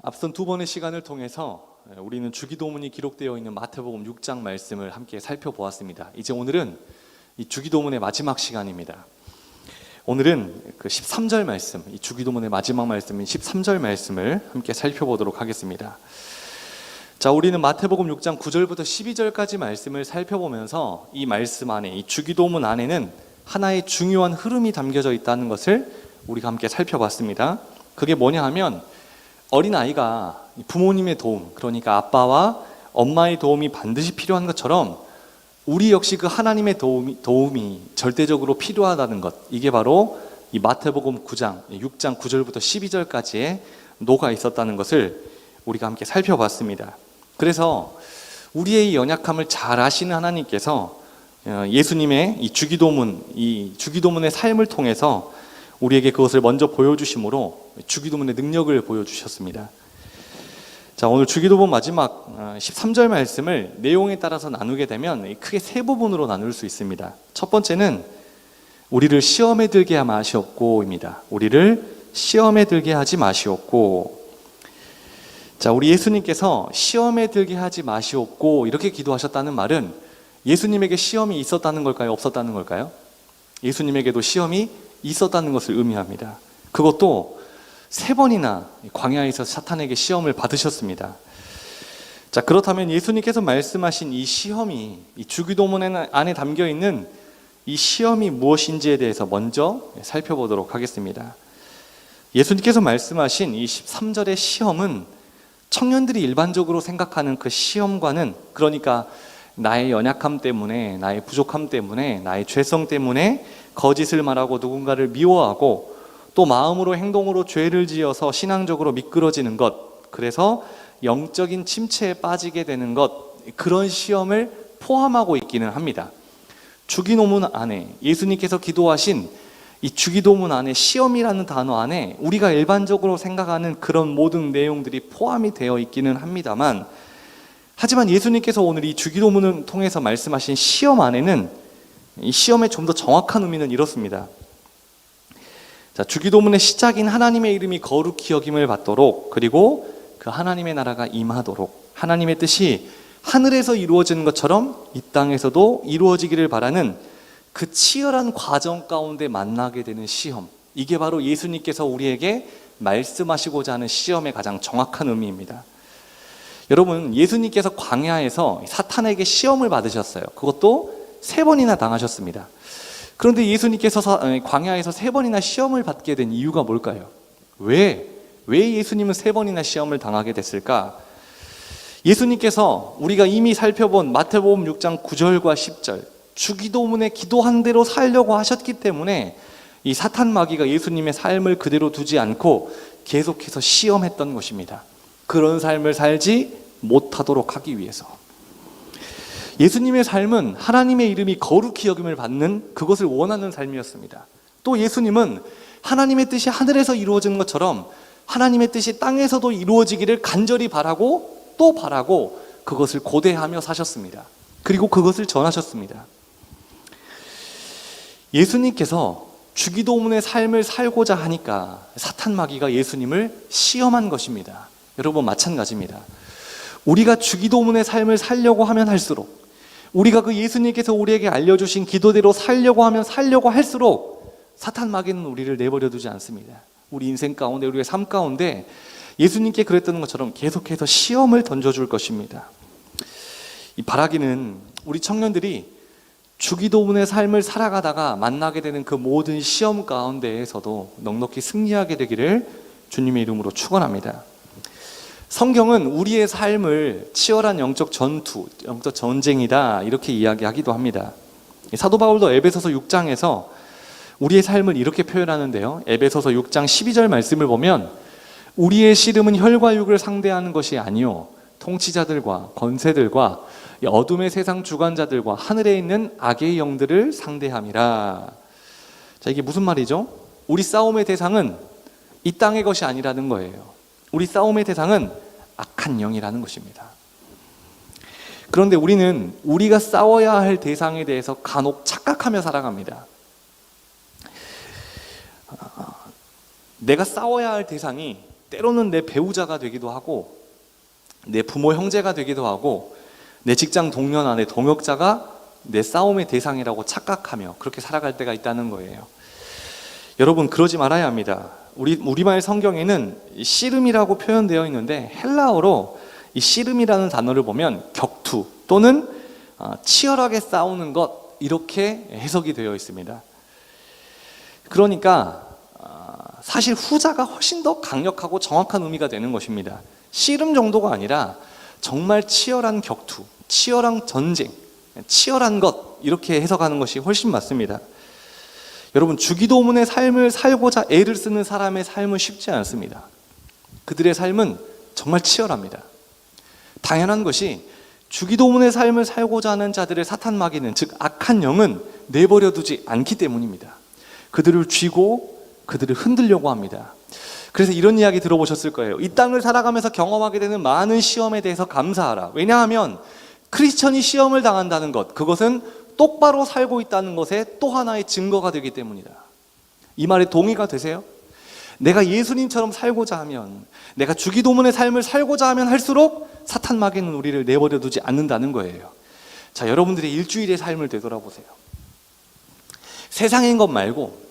앞선 두 번의 시간을 통해서 우리는 주기도문이 기록되어 있는 마태복음 6장 말씀을 함께 살펴보았습니다. 이제 오늘은 이 주기도문의 마지막 시간입니다. 오늘은 그 13절 말씀, 이 주기도문의 마지막 말씀인 13절 말씀을 함께 살펴보도록 하겠습니다. 자, 우리는 마태복음 6장 9절부터 12절까지 말씀을 살펴보면서 이 말씀 안에, 이 주기도문 안에는 하나의 중요한 흐름이 담겨져 있다는 것을 우리가 함께 살펴봤습니다. 그게 뭐냐 하면 어린아이가 부모님의 도움, 그러니까 아빠와 엄마의 도움이 반드시 필요한 것처럼 우리 역시 그 하나님의 도움이 절대적으로 필요하다는 것, 이게 바로 이 마태복음 9장, 6장 9절부터 12절까지에 녹아 있었다는 것을 우리가 함께 살펴봤습니다. 그래서 우리의 연약함을 잘 아시는 하나님께서 예수님의 이 주기도문의 삶을 통해서 우리에게 그것을 먼저 보여주심으로 주기도문의 능력을 보여주셨습니다. 자, 오늘 주기도문 마지막 13절 말씀을 내용에 따라서 나누게 되면 크게 세 부분으로 나눌 수 있습니다. 첫 번째는 우리를 시험에 들게 하지 마시옵고입니다. 우리를 시험에 들게 하지 마시옵고. 자, 우리 예수님께서 시험에 들게 하지 마시옵고 이렇게 기도하셨다는 말은 예수님에게 시험이 있었다는 걸까요? 없었다는 걸까요? 예수님에게도 시험이 있었다는 것을 의미합니다. 그것도 3번이나 광야에서 사탄에게 시험을 받으셨습니다. 자, 그렇다면 예수님께서 말씀하신 이 시험이, 이 주기도문 안에 담겨 있는 이 시험이 무엇인지에 대해서 먼저 살펴보도록 하겠습니다. 예수님께서 말씀하신 이 13절의 시험은 청년들이 일반적으로 생각하는 그 시험과는, 그러니까 나의 연약함 때문에, 나의 부족함 때문에, 나의 죄성 때문에 거짓을 말하고 누군가를 미워하고 또 마음으로 행동으로 죄를 지어서 신앙적으로 미끄러지는 것, 그래서 영적인 침체에 빠지게 되는 것, 그런 시험을 포함하고 있기는 합니다. 주기도문 안에, 예수님께서 기도하신 이 주기도문 안에 시험이라는 단어 안에 우리가 일반적으로 생각하는 그런 모든 내용들이 포함이 되어 있기는 합니다만, 하지만 예수님께서 오늘 이 주기도문을 통해서 말씀하신 시험 안에는 이 시험의 좀 더 정확한 의미는 이렇습니다. 자, 주기도문의 시작인 하나님의 이름이 거룩히 여김을 받도록, 그리고 그 하나님의 나라가 임하도록, 하나님의 뜻이 하늘에서 이루어지는 것처럼 이 땅에서도 이루어지기를 바라는 그 치열한 과정 가운데 만나게 되는 시험, 이게 바로 예수님께서 우리에게 말씀하시고자 하는 시험의 가장 정확한 의미입니다. 여러분, 예수님께서 광야에서 사탄에게 시험을 받으셨어요. 그것도 3번이나 당하셨습니다. 그런데 예수님께서 광야에서 3번이나 시험을 받게 된 이유가 뭘까요? 왜 예수님은 3번이나 시험을 당하게 됐을까? 예수님께서 우리가 이미 살펴본 마태복음 6장 9절과 10절, 주기도문에 기도한 대로 살려고 하셨기 때문에 이 사탄 마귀가 예수님의 삶을 그대로 두지 않고 계속해서 시험했던 것입니다. 그런 삶을 살지 못하도록 하기 위해서. 예수님의 삶은 하나님의 이름이 거룩히 여김을 받는 그것을 원하는 삶이었습니다. 또 예수님은 하나님의 뜻이 하늘에서 이루어지는 것처럼 하나님의 뜻이 땅에서도 이루어지기를 간절히 바라고 또 바라고 그것을 고대하며 사셨습니다. 그리고 그것을 전하셨습니다. 예수님께서 주기도문의 삶을 살고자 하니까 사탄 마귀가 예수님을 시험한 것입니다. 여러분, 마찬가지입니다. 우리가 주기도문의 삶을 살려고 하면 할수록, 우리가 그 예수님께서 우리에게 알려주신 기도대로 살려고 하면 살려고 할수록 사탄 마귀는 우리를 내버려 두지 않습니다. 우리 인생 가운데, 우리의 삶 가운데 예수님께 그랬던 것처럼 계속해서 시험을 던져줄 것입니다. 이 바라기는 우리 청년들이 주기도문의 삶을 살아가다가 만나게 되는 그 모든 시험 가운데에서도 넉넉히 승리하게 되기를 주님의 이름으로 축원합니다. 성경은 우리의 삶을 치열한 영적 전투, 영적 전쟁이다 이렇게 이야기하기도 합니다. 사도 바울도 에베소서 6장에서 우리의 삶을 이렇게 표현하는데요. 에베소서 6장 12절 말씀을 보면 우리의 씨름은 혈과 육을 상대하는 것이 아니요 통치자들과 권세들과 어둠의 세상 주관자들과 하늘에 있는 악의 영들을 상대함이라. 자, 이게 무슨 말이죠? 우리 싸움의 대상은 이 땅의 것이 아니라는 거예요. 우리 싸움의 대상은 악한 영이라는 것입니다. 그런데 우리는 우리가 싸워야 할 대상에 대해서 간혹 착각하며 살아갑니다. 내가 싸워야 할 대상이 때로는 내 배우자가 되기도 하고 내 부모 형제가 되기도 하고 내 직장 동료나 내 동역자가 내 싸움의 대상이라고 착각하며 그렇게 살아갈 때가 있다는 거예요. 여러분, 그러지 말아야 합니다. 우리말 성경에는 씨름이라고 표현되어 있는데 헬라어로 이 씨름이라는 단어를 보면 격투 또는 치열하게 싸우는 것, 이렇게 해석이 되어 있습니다. 그러니까 사실 후자가 훨씬 더 강력하고 정확한 의미가 되는 것입니다. 씨름 정도가 아니라 정말 치열한 격투, 치열한 전쟁, 치열한 것, 이렇게 해석하는 것이 훨씬 맞습니다. 여러분, 주기도문의 삶을 살고자 애를 쓰는 사람의 삶은 쉽지 않습니다. 그들의 삶은 정말 치열합니다. 당연한 것이 주기도문의 삶을 살고자 하는 자들의 사탄 마귀는, 즉 악한 영은 내버려 두지 않기 때문입니다. 그들을 쥐고 그들을 흔들려고 합니다. 그래서 이런 이야기 들어보셨을 거예요. 이 땅을 살아가면서 경험하게 되는 많은 시험에 대해서 감사하라. 왜냐하면 크리스천이 시험을 당한다는 것, 그것은 똑바로 살고 있다는 것의 또 하나의 증거가 되기 때문이다. 이 말에 동의가 되세요? 내가 예수님처럼 살고자 하면, 내가 주기도문의 삶을 살고자 하면 할수록 사탄 마귀는 우리를 내버려 두지 않는다는 거예요. 자, 여러분들의 일주일의 삶을 되돌아보세요. 세상인 것 말고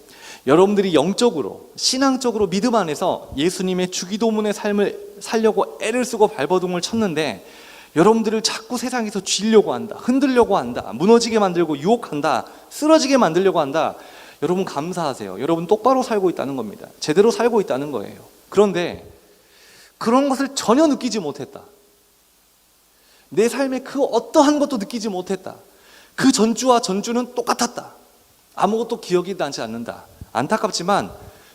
여러분들이 영적으로, 신앙적으로 믿음 안에서 예수님의 주기도문의 삶을 살려고 애를 쓰고 발버둥을 쳤는데 여러분들을 자꾸 세상에서 쥐려고 한다, 흔들려고 한다, 무너지게 만들고 유혹한다, 쓰러지게 만들려고 한다. 여러분 감사하세요. 여러분 똑바로 살고 있다는 겁니다. 제대로 살고 있다는 거예요. 그런데 그런 것을 전혀 느끼지 못했다. 내 삶에 그 어떠한 것도 느끼지 못했다. 그 전주와 전주는 똑같았다. 아무것도 기억이 나지 않는다. 안타깝지만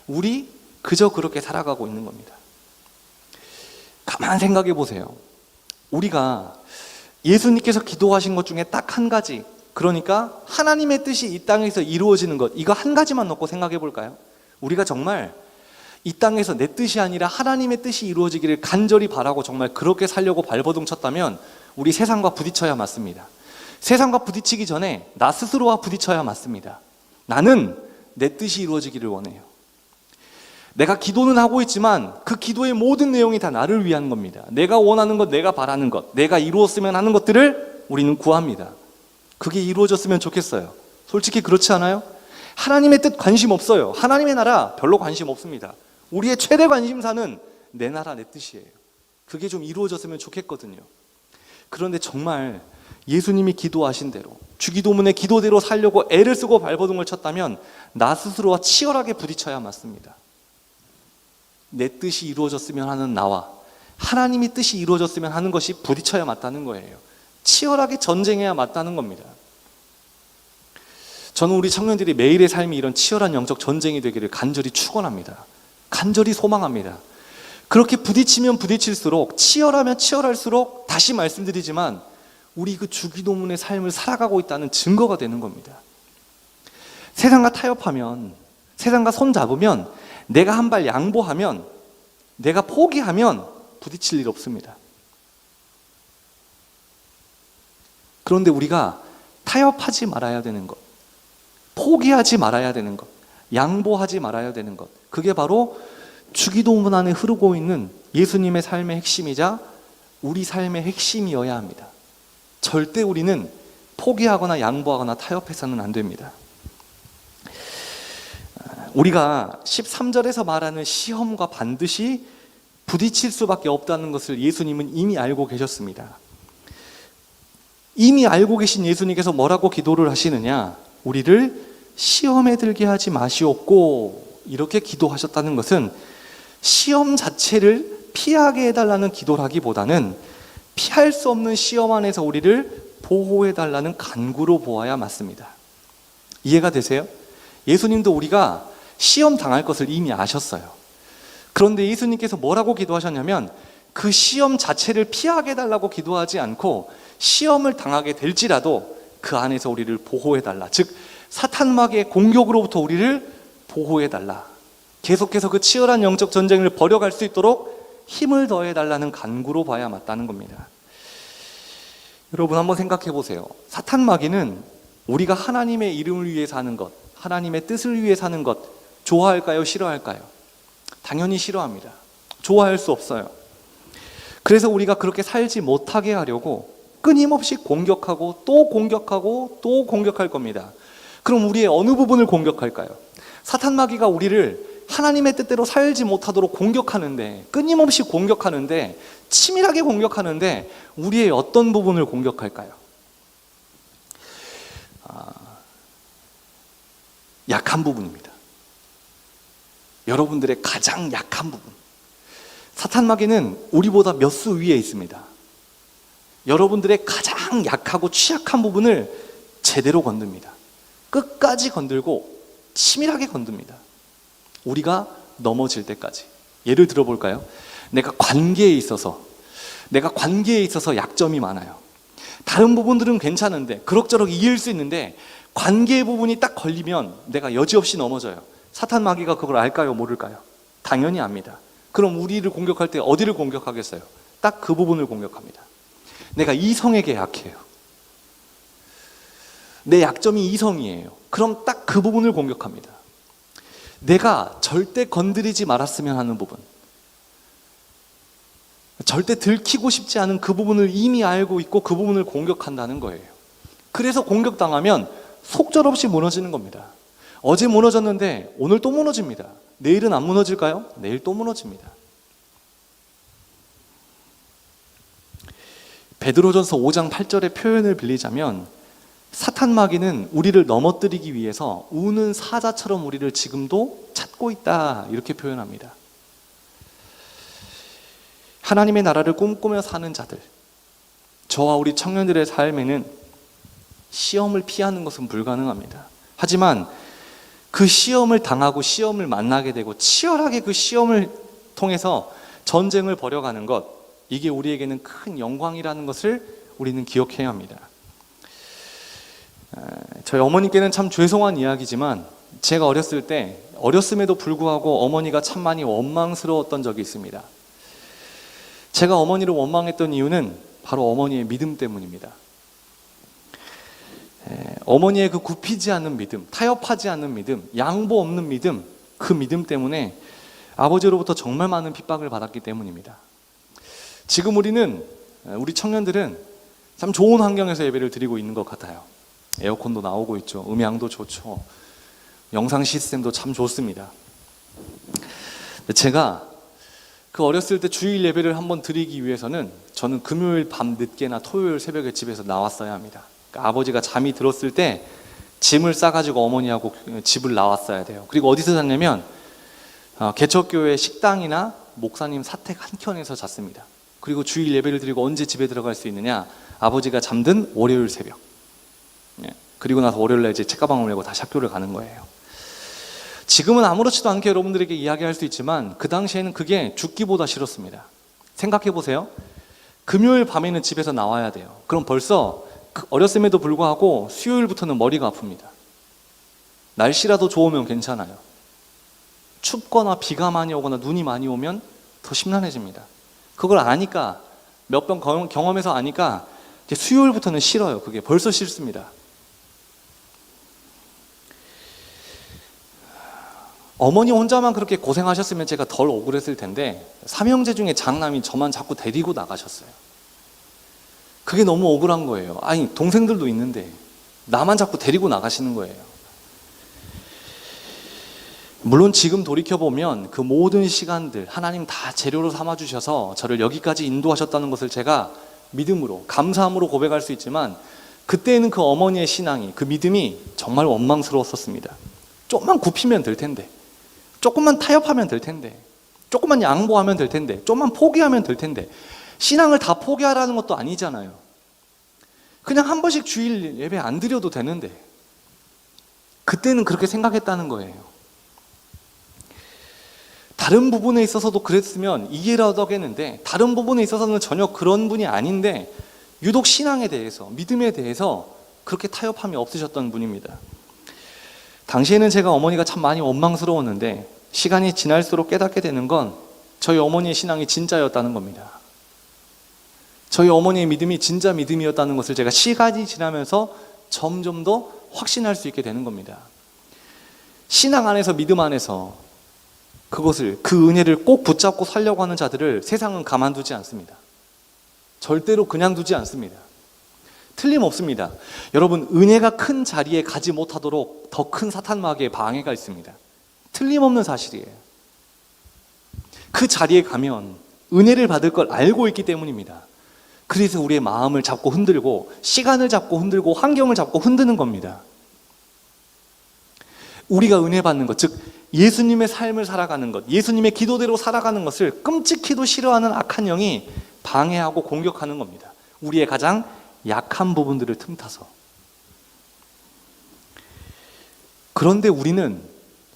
우리 그저 그렇게 살아가고 있는 겁니다. 가만 생각해 보세요. 우리가 예수님께서 기도하신 것 중에 딱 한 가지, 그러니까 하나님의 뜻이 이 땅에서 이루어지는 것, 이거 한 가지만 놓고 생각해 볼까요? 우리가 정말 이 땅에서 내 뜻이 아니라 하나님의 뜻이 이루어지기를 간절히 바라고 정말 그렇게 살려고 발버둥 쳤다면 우리 세상과 부딪혀야 맞습니다. 세상과 부딪히기 전에 나 스스로와 부딪혀야 맞습니다. 나는 내 뜻이 이루어지기를 원해요. 내가 기도는 하고 있지만 그 기도의 모든 내용이 다 나를 위한 겁니다. 내가 원하는 것, 내가 바라는 것, 내가 이루었으면 하는 것들을 우리는 구합니다. 그게 이루어졌으면 좋겠어요. 솔직히 그렇지 않아요? 하나님의 뜻 관심 없어요. 하나님의 나라 별로 관심 없습니다. 우리의 최대 관심사는 내 나라, 내 뜻이에요. 그게 좀 이루어졌으면 좋겠거든요. 그런데 정말 예수님이 기도하신 대로, 주기도문의 기도대로 살려고 애를 쓰고 발버둥을 쳤다면 나 스스로와 치열하게 부딪혀야 맞습니다. 내 뜻이 이루어졌으면 하는 나와 하나님의 뜻이 이루어졌으면 하는 것이 부딪혀야 맞다는 거예요. 치열하게 전쟁해야 맞다는 겁니다. 저는 우리 청년들이 매일의 삶이 이런 치열한 영적 전쟁이 되기를 간절히 축원합니다. 간절히 소망합니다. 그렇게 부딪히면 부딪힐수록, 치열하면 치열할수록, 다시 말씀드리지만 우리 그 주기도문의 삶을 살아가고 있다는 증거가 되는 겁니다. 세상과 타협하면, 세상과 손잡으면, 내가 한 발 양보하면, 내가 포기하면 부딪힐 일 없습니다. 그런데 우리가 타협하지 말아야 되는 것, 포기하지 말아야 되는 것, 양보하지 말아야 되는 것, 그게 바로 주기도문 안에 흐르고 있는 예수님의 삶의 핵심이자 우리 삶의 핵심이어야 합니다. 절대 우리는 포기하거나 양보하거나 타협해서는 안 됩니다. 우리가 13절에서 말하는 시험과 반드시 부딪힐 수밖에 없다는 것을 예수님은 이미 알고 계셨습니다. 이미 알고 계신 예수님께서 뭐라고 기도를 하시느냐? 우리를 시험에 들게 하지 마시옵고, 이렇게 기도하셨다는 것은 시험 자체를 피하게 해달라는 기도라기보다는 피할 수 없는 시험 안에서 우리를 보호해달라는 간구로 보아야 맞습니다. 이해가 되세요? 예수님도 우리가 시험 당할 것을 이미 아셨어요. 그런데 예수님께서 뭐라고 기도하셨냐면 그 시험 자체를 피하게 해달라고 기도하지 않고 시험을 당하게 될지라도 그 안에서 우리를 보호해달라, 즉 사탄 마귀의 공격으로부터 우리를 보호해달라, 계속해서 그 치열한 영적 전쟁을 벌여갈 수 있도록 힘을 더해달라는 간구로 봐야 맞다는 겁니다. 여러분 한번 생각해 보세요. 사탄 마귀는 우리가 하나님의 이름을 위해 사는 것, 하나님의 뜻을 위해 사는 것 좋아할까요? 싫어할까요? 당연히 싫어합니다. 좋아할 수 없어요. 그래서 우리가 그렇게 살지 못하게 하려고 끊임없이 공격하고 또 공격하고 또 공격할 겁니다. 그럼 우리의 어느 부분을 공격할까요? 사탄 마귀가 우리를 하나님의 뜻대로 살지 못하도록 공격하는데, 끊임없이 공격하는데, 치밀하게 공격하는데 우리의 어떤 부분을 공격할까요? 약한 부분입니다. 여러분들의 가장 약한 부분. 사탄 마귀는 우리보다 몇 수 위에 있습니다. 여러분들의 가장 약하고 취약한 부분을 제대로 건듭니다. 끝까지 건들고 치밀하게 건듭니다. 우리가 넘어질 때까지. 예를 들어볼까요? 내가 관계에 있어서 약점이 많아요. 다른 부분들은 괜찮은데, 그럭저럭 이길 수 있는데 관계의 부분이 딱 걸리면 내가 여지없이 넘어져요. 사탄 마귀가 그걸 알까요? 모를까요? 당연히 압니다. 그럼 우리를 공격할 때 어디를 공격하겠어요? 딱 그 부분을 공격합니다. 내가 이성에게 약해요. 내 약점이 이성이에요. 그럼 딱 그 부분을 공격합니다. 내가 절대 건드리지 말았으면 하는 부분, 절대 들키고 싶지 않은 그 부분을 이미 알고 있고 그 부분을 공격한다는 거예요. 그래서 공격당하면 속절없이 무너지는 겁니다. 어제 무너졌는데 오늘 또 무너집니다. 내일은 안 무너질까요? 내일 또 무너집니다. 베드로전서 5장 8절의 표현을 빌리자면, 사탄 마귀는 우리를 넘어뜨리기 위해서 우는 사자처럼 우리를 지금도 찾고 있다, 이렇게 표현합니다. 하나님의 나라를 꿈꾸며 사는 자들, 저와 우리 청년들의 삶에는 시험을 피하는 것은 불가능합니다. 하지만 그 시험을 당하고 시험을 만나게 되고 치열하게 그 시험을 통해서 전쟁을 벌여가는 것, 이게 우리에게는 큰 영광이라는 것을 우리는 기억해야 합니다. 저희 어머니께는 참 죄송한 이야기지만, 제가 어렸음에도 불구하고 어머니가 참 많이 원망스러웠던 적이 있습니다. 제가 어머니를 원망했던 이유는 바로 어머니의 믿음 때문입니다. 어머니의 그 굽히지 않는 믿음, 타협하지 않는 믿음, 양보 없는 믿음, 그 믿음 때문에 아버지로부터 정말 많은 핍박을 받았기 때문입니다. 지금 우리 청년들은 참 좋은 환경에서 예배를 드리고 있는 것 같아요. 에어컨도 나오고 있죠. 음향도 좋죠. 영상 시스템도 참 좋습니다. 제가 그 어렸을 때 주일 예배를 한번 드리기 위해서는 저는 금요일 밤 늦게나 토요일 새벽에 집에서 나왔어야 합니다. 그러니까 아버지가 잠이 들었을 때 짐을 싸가지고 어머니하고 집을 나왔어야 돼요. 그리고 어디서 잤냐면 개척교회 식당이나 목사님 사택 한켠에서 잤습니다. 그리고 주일 예배를 드리고 언제 집에 들어갈 수 있느냐? 아버지가 잠든 월요일 새벽. 그리고 나서 월요일날 이제 책가방을 메고 다시 학교를 가는 거예요. 지금은 아무렇지도 않게 여러분들에게 이야기할 수 있지만 그 당시에는 그게 죽기보다 싫었습니다. 생각해 보세요. 금요일 밤에는 집에서 나와야 돼요. 그럼 벌써 어렸음에도 불구하고 수요일부터는 머리가 아픕니다. 날씨라도 좋으면 괜찮아요. 춥거나 비가 많이 오거나 눈이 많이 오면 더 심란해집니다. 그걸 아니까, 몇 번 경험해서 아니까 이제 수요일부터는 싫어요. 그게 벌써 싫습니다. 어머니 혼자만 그렇게 고생하셨으면 제가 덜 억울했을 텐데, 삼형제 중에 장남이 저만 자꾸 데리고 나가셨어요. 그게 너무 억울한 거예요. 아니, 동생들도 있는데 나만 자꾸 데리고 나가시는 거예요. 물론 지금 돌이켜보면 그 모든 시간들 하나님 다 재료로 삼아주셔서 저를 여기까지 인도하셨다는 것을 제가 믿음으로, 감사함으로 고백할 수 있지만, 그때는 그 어머니의 신앙이, 그 믿음이 정말 원망스러웠었습니다. 조금만 굽히면 될 텐데, 조금만 타협하면 될 텐데, 조금만 양보하면 될 텐데, 조금만 포기하면 될 텐데, 신앙을 다 포기하라는 것도 아니잖아요. 그냥 한 번씩 주일 예배 안 드려도 되는데, 그때는 그렇게 생각했다는 거예요. 다른 부분에 있어서도 그랬으면 이해라도 하겠는데, 다른 부분에 있어서는 전혀 그런 분이 아닌데 유독 신앙에 대해서, 믿음에 대해서 그렇게 타협함이 없으셨던 분입니다. 당시에는 제가 어머니가 참 많이 원망스러웠는데, 시간이 지날수록 깨닫게 되는 건 저희 어머니의 신앙이 진짜였다는 겁니다. 저희 어머니의 믿음이 진짜 믿음이었다는 것을 제가 시간이 지나면서 점점 더 확신할 수 있게 되는 겁니다. 신앙 안에서, 믿음 안에서 그 은혜를 꼭 붙잡고 살려고 하는 자들을 세상은 가만두지 않습니다. 절대로 그냥 두지 않습니다. 틀림없습니다. 여러분, 은혜가 큰 자리에 가지 못하도록 더 큰 사탄 마귀의 방해가 있습니다. 틀림없는 사실이에요. 그 자리에 가면 은혜를 받을 걸 알고 있기 때문입니다. 그래서 우리의 마음을 잡고 흔들고, 시간을 잡고 흔들고, 환경을 잡고 흔드는 겁니다. 우리가 은혜 받는 것, 즉 예수님의 삶을 살아가는 것, 예수님의 기도대로 살아가는 것을 끔찍히도 싫어하는 악한 영이 방해하고 공격하는 겁니다. 우리의 가장 약한 부분들을 틈타서. 그런데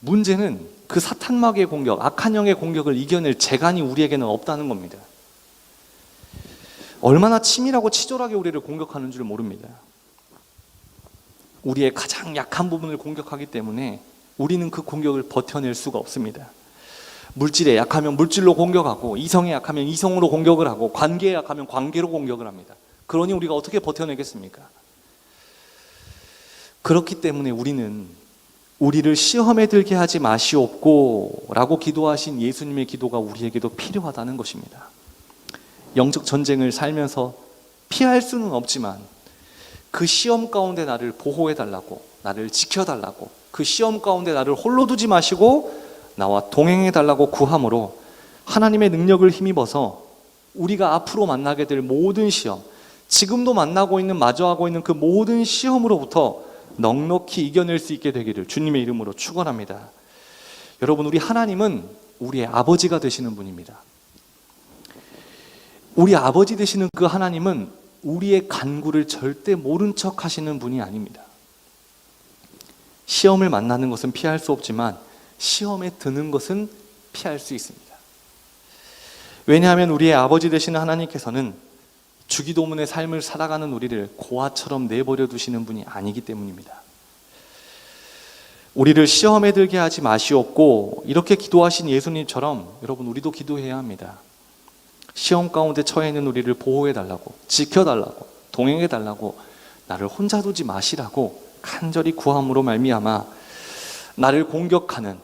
문제는 그 사탄 마귀의 공격, 악한 영의 공격을 이겨낼 재간이 우리에게는 없다는 겁니다. 얼마나 치밀하고 치졸하게 우리를 공격하는 줄 모릅니다. 우리의 가장 약한 부분을 공격하기 때문에 우리는 그 공격을 버텨낼 수가 없습니다. 물질에 약하면 물질로 공격하고, 이성에 약하면 이성으로 공격을 하고, 관계에 약하면 관계로 공격을 합니다. 그러니 우리가 어떻게 버텨내겠습니까? 그렇기 때문에 우리를 시험에 들게 하지 마시옵고 라고 기도하신 예수님의 기도가 우리에게도 필요하다는 것입니다. 영적 전쟁을 살면서 피할 수는 없지만 그 시험 가운데 나를 보호해달라고, 나를 지켜달라고, 그 시험 가운데 나를 홀로 두지 마시고 나와 동행해달라고 구함으로 하나님의 능력을 힘입어서 우리가 앞으로 만나게 될 모든 시험, 지금도 만나고 있는, 마주하고 있는 그 모든 시험으로부터 넉넉히 이겨낼 수 있게 되기를 주님의 이름으로 축원합니다. 여러분, 우리 하나님은 우리의 아버지가 되시는 분입니다. 우리 아버지 되시는 그 하나님은 우리의 간구를 절대 모른 척 하시는 분이 아닙니다. 시험을 만나는 것은 피할 수 없지만 시험에 드는 것은 피할 수 있습니다. 왜냐하면 우리의 아버지 되시는 하나님께서는 주기도문의 삶을 살아가는 우리를 고아처럼 내버려 두시는 분이 아니기 때문입니다. 우리를 시험에 들게 하지 마시옵고 이렇게 기도하신 예수님처럼 여러분, 우리도 기도해야 합니다. 시험 가운데 처해 있는 우리를 보호해달라고, 지켜달라고, 동행해달라고, 나를 혼자 두지 마시라고 간절히 구함으로 말미암아 나를 공격하는,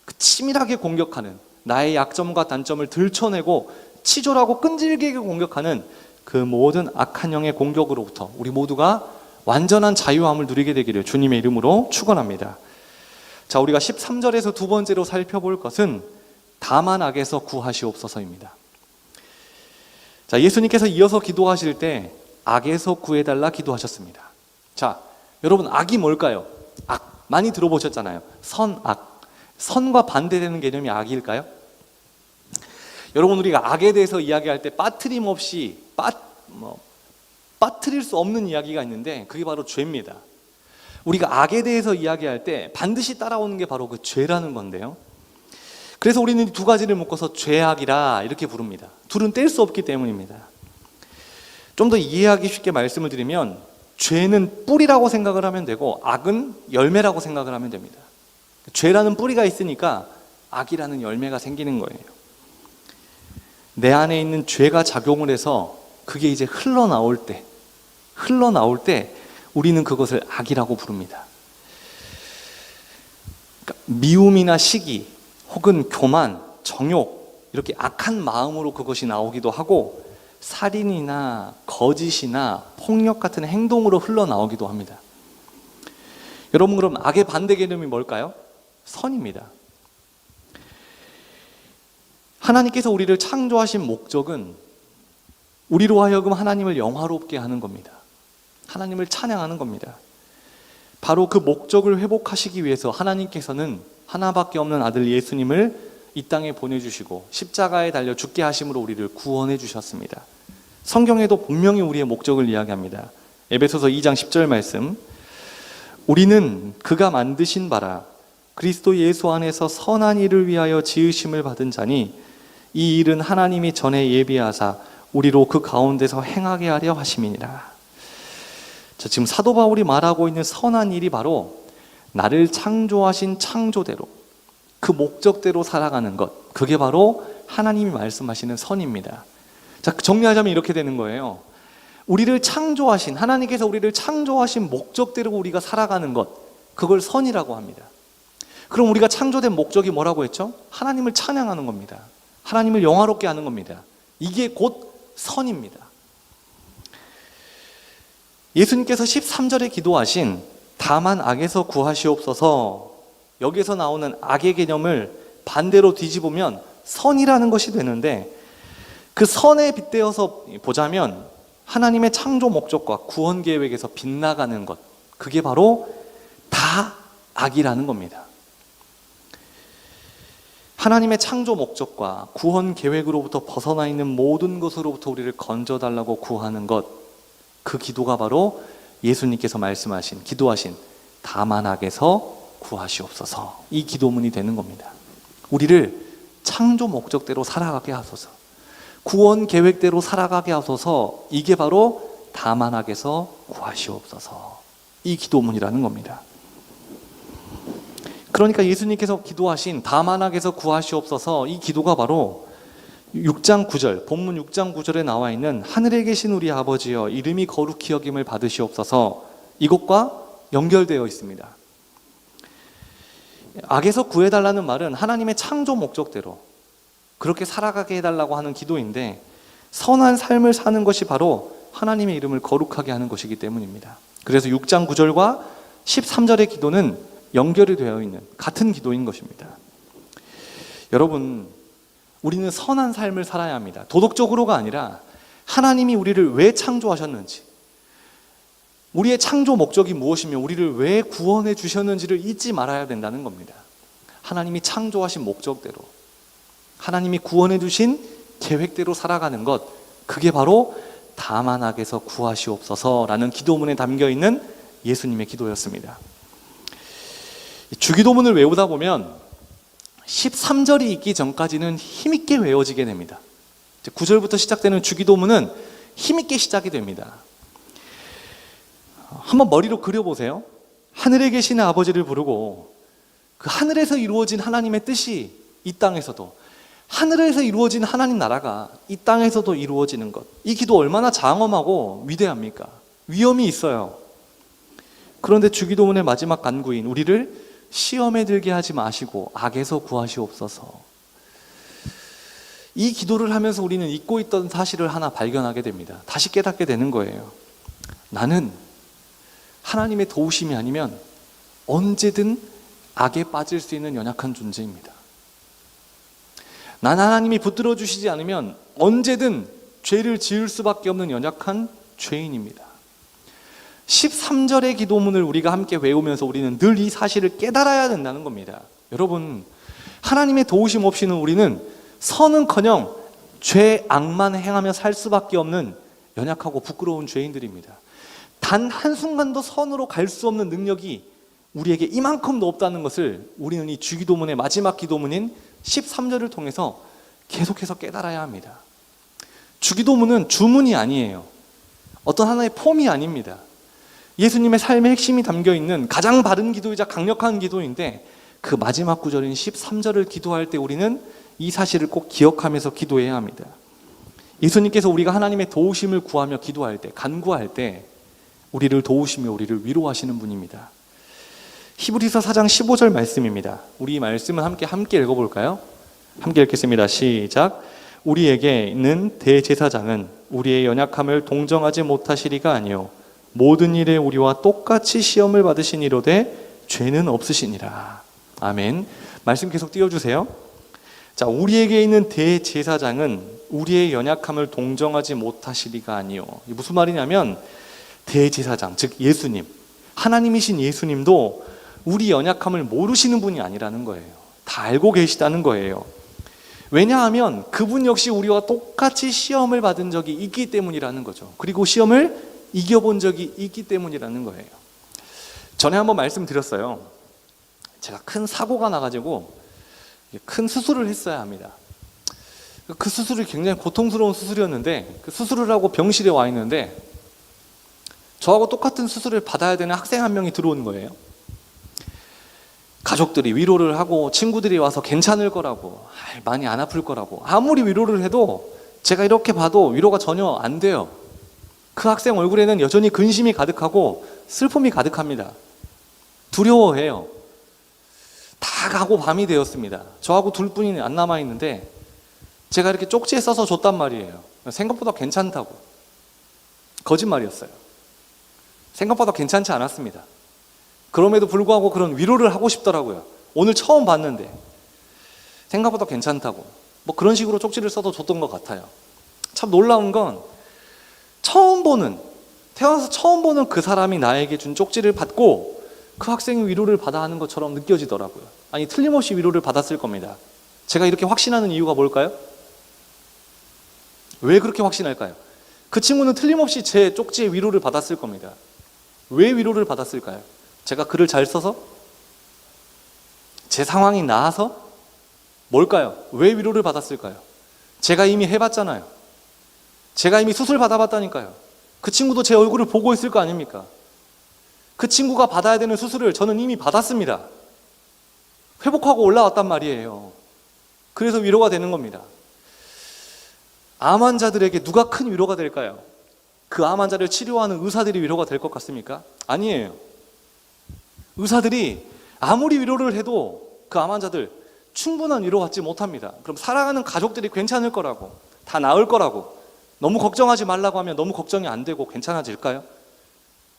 그 치밀하게 공격하는, 나의 약점과 단점을 들춰내고 치졸하고 끈질기게 공격하는 그 모든 악한 영의 공격으로부터 우리 모두가 완전한 자유함을 누리게 되기를 주님의 이름으로 축원합니다. 자, 우리가 13절에서 두 번째로 살펴볼 것은 다만 악에서 구하시옵소서입니다. 자, 예수님께서 이어서 기도하실 때 악에서 구해달라 기도하셨습니다. 자, 여러분, 악이 뭘까요? 악, 많이 들어보셨잖아요. 선, 악. 선과 반대되는 개념이 악일까요? 여러분, 우리가 악에 대해서 이야기할 때 빠트림없이 빠트릴 수 없는 이야기가 있는데 그게 바로 죄입니다. 우리가 악에 대해서 이야기할 때 반드시 따라오는 게 바로 그 죄라는 건데요. 그래서 우리는 두 가지를 묶어서 죄악이라 이렇게 부릅니다. 둘은 뗄 수 없기 때문입니다. 좀 더 이해하기 쉽게 말씀을 드리면 죄는 뿌리라고 생각을 하면 되고 악은 열매라고 생각을 하면 됩니다. 죄라는 뿌리가 있으니까 악이라는 열매가 생기는 거예요. 내 안에 있는 죄가 작용을 해서 그게 이제 흘러나올 때 우리는 그것을 악이라고 부릅니다. 그러니까 미움이나 시기 혹은 교만, 정욕, 이렇게 악한 마음으로 그것이 나오기도 하고 살인이나 거짓이나 폭력 같은 행동으로 흘러나오기도 합니다. 여러분, 그럼 악의 반대 개념이 뭘까요? 선입니다. 하나님께서 우리를 창조하신 목적은 우리로 하여금 하나님을 영화롭게 하는 겁니다. 하나님을 찬양하는 겁니다. 바로 그 목적을 회복하시기 위해서 하나님께서는 하나밖에 없는 아들 예수님을 이 땅에 보내주시고 십자가에 달려 죽게 하심으로 우리를 구원해 주셨습니다. 성경에도 분명히 우리의 목적을 이야기합니다. 에베소서 2장 10절 말씀, 우리는 그가 만드신 바라 그리스도 예수 안에서 선한 일을 위하여 지으심을 받은 자니 이 일은 하나님이 전에 예비하사 우리로 그 가운데서 행하게 하려 하심이니라. 자, 지금 사도 바울이 말하고 있는 선한 일이 바로 나를 창조하신 창조대로, 그 목적대로 살아가는 것, 그게 바로 하나님이 말씀하시는 선입니다. 자, 정리하자면 이렇게 되는 거예요. 우리를 창조하신, 하나님께서 우리를 창조하신 목적대로 우리가 살아가는 것, 그걸 선이라고 합니다. 그럼 우리가 창조된 목적이 뭐라고 했죠? 하나님을 찬양하는 겁니다. 하나님을 영화롭게 하는 겁니다. 이게 곧 선입니다. 예수님께서 13절에 기도하신 다만 악에서 구하시옵소서, 여기에서 나오는 악의 개념을 반대로 뒤집으면 선이라는 것이 되는데, 그 선에 빗대어서 보자면 하나님의 창조 목적과 구원 계획에서 빗나가는 것, 그게 바로 다 악이라는 겁니다. 하나님의 창조 목적과 구원 계획으로부터 벗어나 있는 모든 것으로부터 우리를 건져달라고 구하는 것, 그 기도가 바로 예수님께서 말씀하신, 기도하신 다만 악에서 구하시옵소서, 이 기도문이 되는 겁니다. 우리를 창조 목적대로 살아가게 하소서, 구원 계획대로 살아가게 하소서, 이게 바로 다만 악에서 구하시옵소서, 이 기도문이라는 겁니다. 그러니까 예수님께서 기도하신 다만 악에서 구하시옵소서, 이 기도가 바로 6장 9절, 본문 6장 9절에 나와 있는 하늘에 계신 우리 아버지여 이름이 거룩히 여김을 받으시옵소서, 이것과 연결되어 있습니다. 악에서 구해달라는 말은 하나님의 창조 목적대로 그렇게 살아가게 해달라고 하는 기도인데, 선한 삶을 사는 것이 바로 하나님의 이름을 거룩하게 하는 것이기 때문입니다. 그래서 6장 9절과 13절의 기도는 연결이 되어 있는 같은 기도인 것입니다. 여러분, 우리는 선한 삶을 살아야 합니다. 도덕적으로가 아니라 하나님이 우리를 왜 창조하셨는지, 우리의 창조 목적이 무엇이며 우리를 왜 구원해 주셨는지를 잊지 말아야 된다는 겁니다. 하나님이 창조하신 목적대로, 하나님이 구원해 주신 계획대로 살아가는 것, 그게 바로 다만 악에서 구하시옵소서라는 기도문에 담겨있는 예수님의 기도였습니다. 주기도문을 외우다 보면 13절이 있기 전까지는 힘있게 외워지게 됩니다. 9절부터 시작되는 주기도문은 힘있게 시작이 됩니다. 한번 머리로 그려보세요. 하늘에 계시는 아버지를 부르고 그 하늘에서 이루어진 하나님의 뜻이 이 땅에서도, 하늘에서 이루어진 하나님 나라가 이 땅에서도 이루어지는 것, 이 기도 얼마나 장엄하고 위대합니까? 위험이 있어요. 그런데 주기도문의 마지막 간구인 우리를 시험에 들게 하지 마시고 악에서 구하시옵소서, 이 기도를 하면서 우리는 잊고 있던 사실을 하나 발견하게 됩니다. 다시 깨닫게 되는 거예요. 나는 하나님의 도우심이 아니면 언제든 악에 빠질 수 있는 연약한 존재입니다. 난 하나님이 붙들어 주시지 않으면 언제든 죄를 지을 수밖에 없는 연약한 죄인입니다. 13절의 기도문을 우리가 함께 외우면서 우리는 늘 이 사실을 깨달아야 된다는 겁니다. 여러분, 하나님의 도우심 없이는 우리는 선은커녕 죄, 악만 행하며 살 수밖에 없는 연약하고 부끄러운 죄인들입니다. 단 한순간도 선으로 갈 수 없는 능력이 우리에게 이만큼도 없다는 것을 우리는 이 주기도문의 마지막 기도문인 13절을 통해서 계속해서 깨달아야 합니다. 주기도문은 주문이 아니에요. 어떤 하나의 폼이 아닙니다. 예수님의 삶의 핵심이 담겨있는 가장 바른 기도이자 강력한 기도인데, 그 마지막 구절인 13절을 기도할 때 우리는 이 사실을 꼭 기억하면서 기도해야 합니다. 예수님께서 우리가 하나님의 도우심을 구하며 기도할 때, 간구할 때 우리를 도우시며 우리를 위로하시는 분입니다. 히브리서 4장 15절 말씀입니다. 우리 이 말씀을 함께 읽어볼까요? 함께 읽겠습니다. 시작. 우리에게 있는 대제사장은 우리의 연약함을 동정하지 못하시리가 아니요 모든 일에 우리와 똑같이 시험을 받으시니로되 죄는 없으시니라. 아멘. 말씀 계속 띄워주세요. 자, 우리에게 있는 대제사장은 우리의 연약함을 동정하지 못하시리가 아니요. 이게 무슨 말이냐면, 대제사장, 즉 예수님, 하나님이신 예수님도 우리 연약함을 모르시는 분이 아니라는 거예요. 다 알고 계시다는 거예요. 왜냐하면 그분 역시 우리와 똑같이 시험을 받은 적이 있기 때문이라는 거죠. 그리고 시험을 이겨본 적이 있기 때문이라는 거예요. 전에 한번 말씀드렸어요. 제가 큰 사고가 나가지고 큰 수술을 했어야 합니다. 그 수술이 굉장히 고통스러운 수술이었는데, 그 수술을 하고 병실에 와 있는데 저하고 똑같은 수술을 받아야 되는 학생 한 명이 들어오는 거예요. 가족들이 위로를 하고 친구들이 와서 괜찮을 거라고, 많이 안 아플 거라고, 아무리 위로를 해도 제가 이렇게 봐도 위로가 전혀 안 돼요. 그 학생 얼굴에는 여전히 근심이 가득하고 슬픔이 가득합니다. 두려워해요. 다 다 가고 밤이 되었습니다. 저하고 둘뿐이 안 남아있는데 제가 이렇게 쪽지에 써서 줬단 말이에요. 생각보다 괜찮다고. 거짓말이었어요. 생각보다 괜찮지 않았습니다. 그럼에도 불구하고 그런 위로를 하고 싶더라고요. 오늘 처음 봤는데 생각보다 괜찮다고 뭐 그런 식으로 쪽지를 써서 줬던 것 같아요. 참 놀라운 건 태어나서 처음 보는 그 사람이 나에게 준 쪽지를 받고 그 학생이 위로를 받아 하는 것처럼 느껴지더라고요. 아니, 틀림없이 위로를 받았을 겁니다. 제가 이렇게 확신하는 이유가 뭘까요? 왜 그렇게 확신할까요? 그 친구는 틀림없이 제 쪽지에 위로를 받았을 겁니다. 왜 위로를 받았을까요? 제가 글을 잘 써서? 제 상황이 나아서? 뭘까요? 왜 위로를 받았을까요? 제가 이미 해봤잖아요. 제가 이미 수술 받아봤다니까요. 그 친구도 제 얼굴을 보고 있을 거 아닙니까? 그 친구가 받아야 되는 수술을 저는 이미 받았습니다. 회복하고 올라왔단 말이에요. 그래서 위로가 되는 겁니다. 암 환자들에게 누가 큰 위로가 될까요? 그 암 환자를 치료하는 의사들이 위로가 될 것 같습니까? 아니에요. 의사들이 아무리 위로를 해도 그 암 환자들 충분한 위로 받지 못합니다. 그럼 사랑하는 가족들이 괜찮을 거라고, 다 나을 거라고, 너무 걱정하지 말라고 하면 너무 걱정이 안 되고 괜찮아질까요?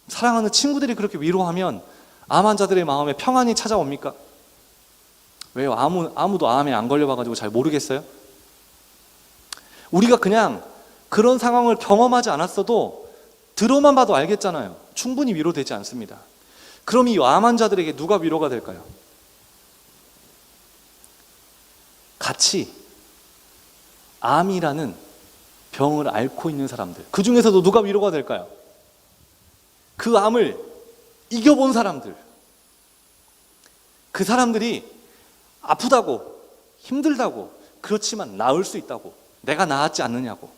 사랑하는 친구들이 그렇게 위로하면 암 환자들의 마음에 평안이 찾아옵니까? 왜요? 아무도 암에 안 걸려봐가지고 잘 모르겠어요? 우리가 그냥 그런 상황을 경험하지 않았어도 들어만 봐도 알겠잖아요. 충분히 위로되지 않습니다. 그럼 이 암 환자들에게 누가 위로가 될까요? 같이 암이라는 병을 앓고 있는 사람들, 그 중에서도 누가 위로가 될까요? 그 암을 이겨본 사람들, 그 사람들이 아프다고, 힘들다고, 그렇지만 나을 수 있다고, 내가 나았지 않느냐고,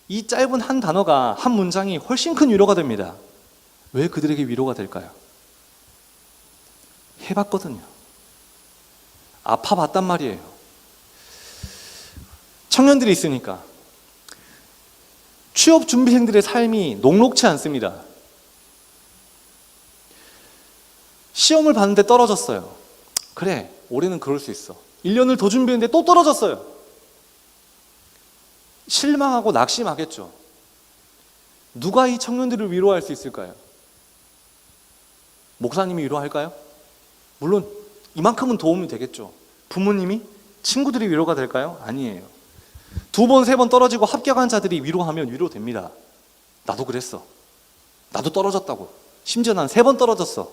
이 짧은 한 단어가, 한 문장이 훨씬 큰 위로가 됩니다. 왜 그들에게 위로가 될까요? 해봤거든요. 아파봤단 말이에요. 청년들이 있으니까 취업 준비생들의 삶이 녹록치 않습니다. 시험을 봤는데 떨어졌어요. 그래, 올해는 그럴 수 있어. 1년을 더 준비했는데 또 떨어졌어요. 실망하고 낙심하겠죠. 누가 이 청년들을 위로할 수 있을까요? 목사님이 위로할까요? 물론 이만큼은 도움이 되겠죠. 부모님이? 친구들이 위로가 될까요? 아니에요. 2번, 3번 떨어지고 합격한 자들이 위로하면 위로됩니다. 나도 그랬어. 나도 떨어졌다고. 심지어 난 3번 떨어졌어.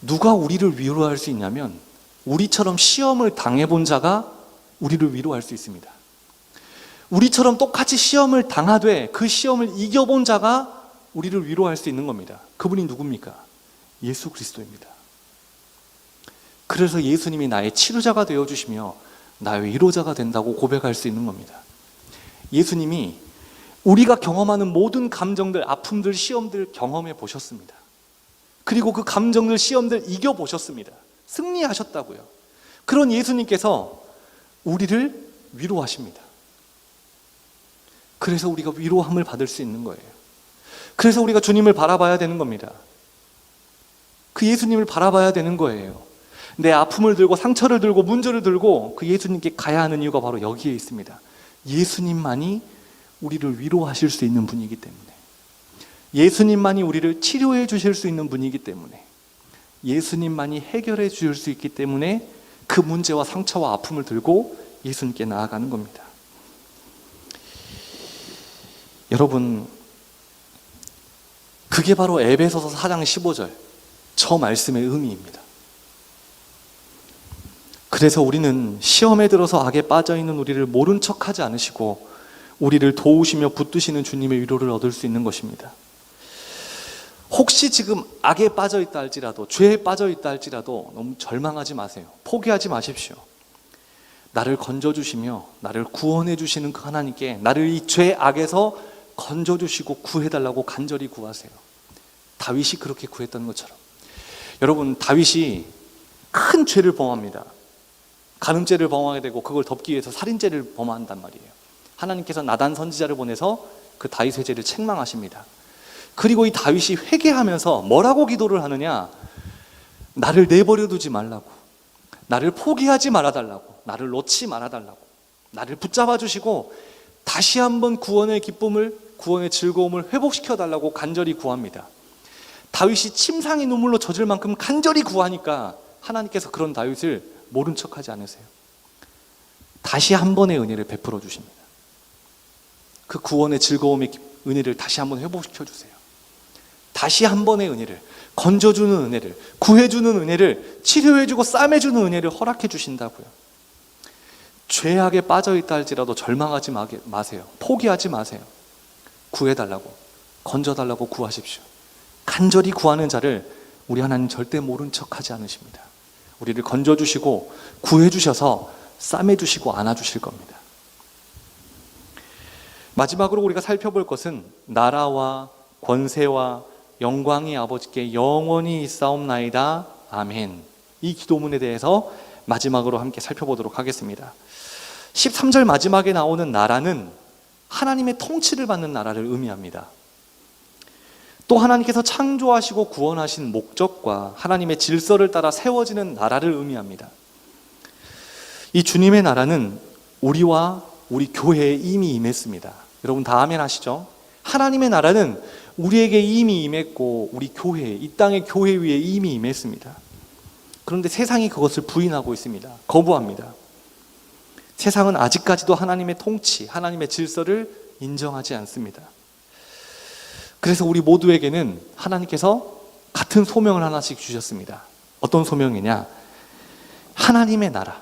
누가 우리를 위로할 수 있냐면 우리처럼 시험을 당해본 자가 우리를 위로할 수 있습니다. 우리처럼 똑같이 시험을 당하되 그 시험을 이겨본 자가 우리를 위로할 수 있는 겁니다. 그분이 누굽니까? 예수 그리스도입니다. 그래서 예수님이 나의 치료자가 되어주시며 나의 위로자가 된다고 고백할 수 있는 겁니다. 예수님이 우리가 경험하는 모든 감정들, 아픔들, 시험들 경험해 보셨습니다. 그리고 그 감정들, 시험들 이겨보셨습니다. 승리하셨다고요. 그런 예수님께서 우리를 위로하십니다. 그래서 우리가 위로함을 받을 수 있는 거예요. 그래서 우리가 주님을 바라봐야 되는 겁니다. 그 예수님을 바라봐야 되는 거예요. 내 아픔을 들고 상처를 들고 문제를 들고 그 예수님께 가야 하는 이유가 바로 여기에 있습니다. 예수님만이 우리를 위로하실 수 있는 분이기 때문에, 예수님만이 우리를 치료해 주실 수 있는 분이기 때문에, 예수님만이 해결해 주실 수 있기 때문에 그 문제와 상처와 아픔을 들고 예수님께 나아가는 겁니다. 여러분, 그게 바로 에베소서 4장 15절 저 말씀의 의미입니다. 그래서 우리는 시험에 들어서 악에 빠져있는 우리를 모른 척하지 않으시고 우리를 도우시며 붙드시는 주님의 위로를 얻을 수 있는 것입니다. 혹시 지금 악에 빠져있다 할지라도, 죄에 빠져있다 할지라도 너무 절망하지 마세요. 포기하지 마십시오. 나를 건져주시며 나를 구원해 주시는 그 하나님께 나를 이 죄 악에서 건져주시고 구해달라고 간절히 구하세요. 다윗이 그렇게 구했던 것처럼. 여러분, 다윗이 큰 죄를 범합니다. 간음죄를 범하게 되고 그걸 덮기 위해서 살인죄를 범한단 말이에요. 하나님께서 나단 선지자를 보내서 그 다윗의 죄를 책망하십니다. 그리고 이 다윗이 회개하면서 뭐라고 기도를 하느냐? 나를 내버려 두지 말라고, 나를 포기하지 말아달라고, 나를 놓지 말아달라고, 나를 붙잡아 주시고 다시 한번 구원의 기쁨을, 구원의 즐거움을 회복시켜 달라고 간절히 구합니다. 다윗이 침상의 눈물로 젖을 만큼 간절히 구하니까 하나님께서 그런 다윗을 모른 척하지 않으세요. 다시 한 번의 은혜를 베풀어 주십니다. 그 구원의 즐거움의 은혜를 다시 한번 회복시켜 주세요. 다시 한 번의 은혜를, 건져주는 은혜를, 구해주는 은혜를, 치료해주고 싸매주는 은혜를 허락해 주신다고요. 죄악에 빠져있다 할지라도 절망하지 마세요. 포기하지 마세요. 구해달라고, 건져달라고 구하십시오. 간절히 구하는 자를 우리 하나님 절대 모른 척하지 않으십니다. 우리를 건져주시고 구해주셔서 싸매주시고 안아주실 겁니다. 마지막으로 우리가 살펴볼 것은 나라와 권세와 영광이 아버지께 영원히 있사옵나이다. 아멘. 이 기도문에 대해서 마지막으로 함께 살펴보도록 하겠습니다. 13절 마지막에 나오는 나라는 하나님의 통치를 받는 나라를 의미합니다. 또 하나님께서 창조하시고 구원하신 목적과 하나님의 질서를 따라 세워지는 나라를 의미합니다. 이 주님의 나라는 우리와 우리 교회에 이미 임했습니다. 여러분 다 아멘 하시죠? 하나님의 나라는 우리에게 이미 임했고 우리 교회, 이 땅의 교회 위에 이미 임했습니다. 그런데 세상이 그것을 부인하고 있습니다. 거부합니다. 세상은 아직까지도 하나님의 통치, 하나님의 질서를 인정하지 않습니다. 그래서 우리 모두에게는 하나님께서 같은 소명을 하나씩 주셨습니다. 어떤 소명이냐? 하나님의 나라,